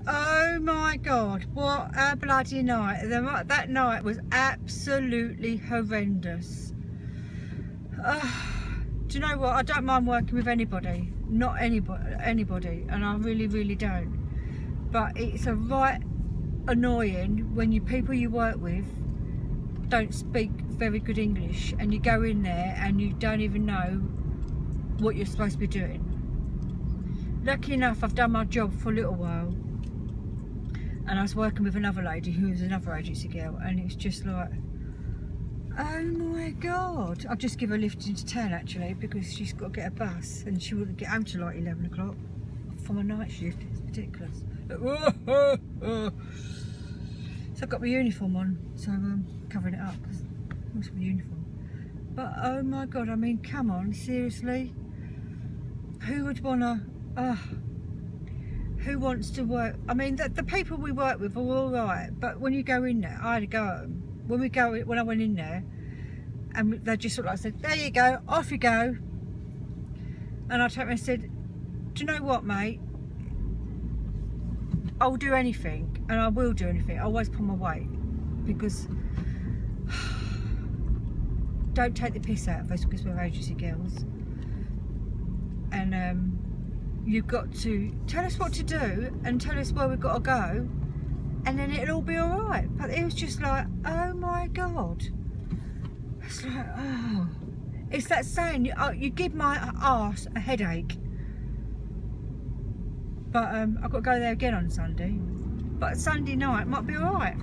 Oh my God, what a bloody night. That night was absolutely horrendous. Do you know what? I don't mind working with anybody. Not anybody. And I really, really don't. But it's a right annoying when people you work with don't speak very good English and you go in there and you don't even know what you're supposed to be doing. Lucky enough, I've done my job for a little while, and I was working with another lady who was another agency girl, and it's just like, oh my God. I'll just give her a lift into town actually, because she's got to get a bus and she wouldn't get home till like 11 o'clock from a night shift. It's ridiculous. So I've got my uniform on, so I'm covering it up because it must be uniform. But oh my God, I mean, come on, seriously? Who would wanna, who wants to work? I mean, the people we work with are all right, but when you go in there, I had to go home. When I went in there, and they just sort of like said, there you go, off you go. And I told them, I said, do you know what, mate? I'll do anything, and I will do anything. I always pull my weight, because don't take the piss out of us because we're agency girls. And you've got to tell us what to do and tell us where we've got to go, and then it'll all be all right. But it was just like, oh my God. It's like, oh. It's that saying, you give my arse a headache. But I've got to go there again on Sunday. But Sunday night might be alright.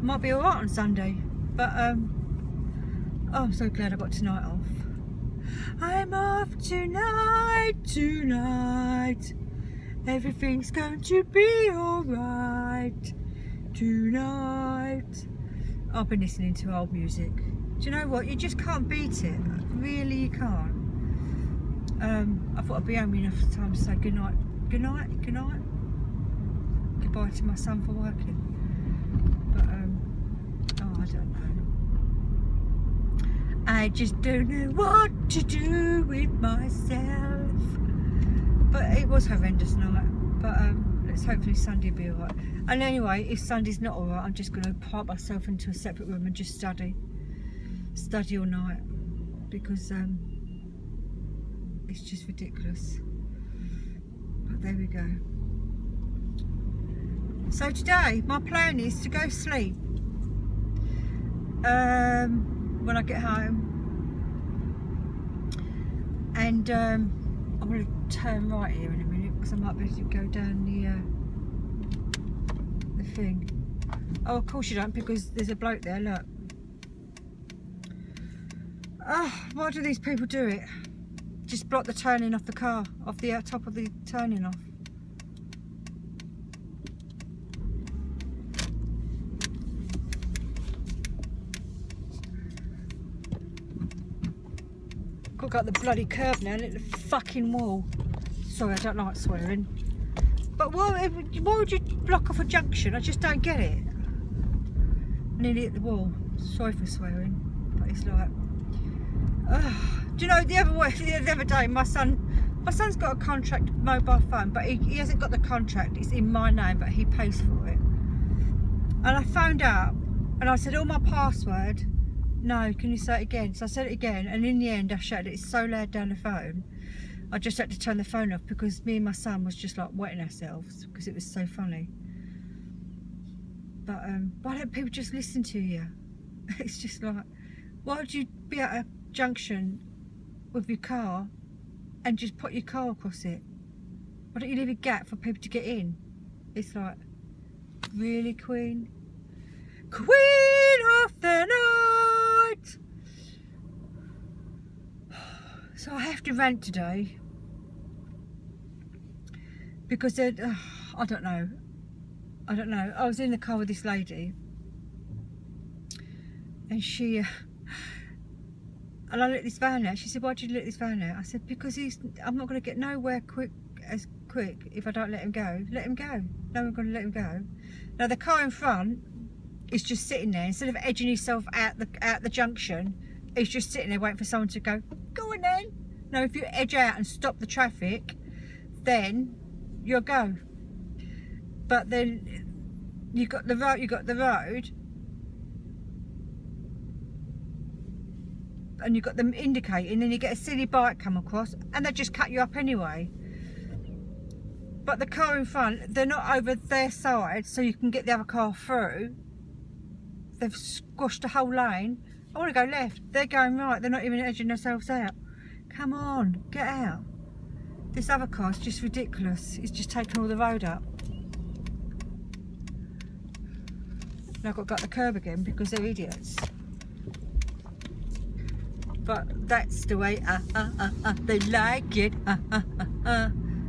Might be alright on Sunday. But oh, I'm so glad I got tonight off. I'm off tonight. Everything's going to be alright tonight. I've been listening to old music. Do you know what? You just can't beat it. Really, you can't. I thought I'd be home enough time to say good night. Good night. Goodbye to my son for working. But oh, I don't know. I just don't know what to do with myself. But it was horrendous night. But let's hopefully Sunday will be alright. And anyway, if Sunday's not alright, I'm just going to park myself into a separate room and just study all night, because it's just ridiculous. But there we go. So today my plan is to go sleep when I get home, and I'm going to turn right here in a minute because I might be able to go down the thing. Oh, of course you don't, because there's a bloke there, look. Oh, why do these people do it? Just block the turning off the car, off the top of the turning off. Got to go up the bloody curb now, look at the fucking wall. Sorry, I don't like swearing. But why would you block off a junction? I just don't get it. Nearly at the wall. Sorry for swearing, but it's like, do you know, the other day, my son's got a contract mobile phone, but he hasn't got the contract. It's in my name, but he pays for it. And I found out, and I said, my password. No, can you say it again? So I said it again, and in the end I shouted it so loud down the phone, I just had to turn the phone off, because me and my son was just like wetting ourselves because it was so funny. But why don't people just listen to you? It's just like, why would you be at a junction with your car and just put your car across it? Why don't you leave a gap for people to get in? It's like, really, Queen? Queen of the night! So I have to rant today because I don't know. I was in the car with this lady, and she and I let this van out. She said, why did you let this van out? I said, because I'm not going to get nowhere quick if I don't let him go. Let him go. No, I'm going to let him go. Now the car in front is just sitting there. Instead of edging himself out the junction, he's just sitting there waiting for someone to go on then. No, if you edge out and stop the traffic, then you'll go. but then you got the road, and you've got them indicating, and you get a silly bike come across, and they just cut you up anyway. But the car in front, they're not over their side, so you can get the other car through. They've squashed the whole lane. I want to go left. They're going right. They're not even edging themselves out. Come on, get out. This other car's just ridiculous. It's just taking all the road up. Now I've got to go up the curb again because they're idiots. But that's the way they like it.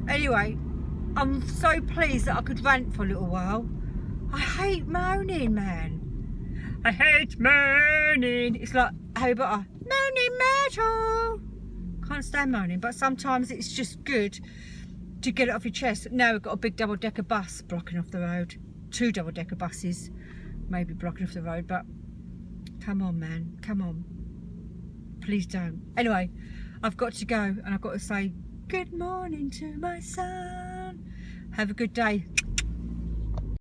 Anyway, I'm so pleased that I could rant for a little while. I hate moaning, man. I hate moaning. It's like Harry Potter. Moaning metal. Can't stand moaning, but sometimes it's just good to get it off your chest. Now we've got a big double-decker bus blocking off the road. 2 double-decker buses maybe blocking off the road, but come on, man. Come on. Please don't. Anyway, I've got to go, and I've got to say good morning to my son. Have a good day.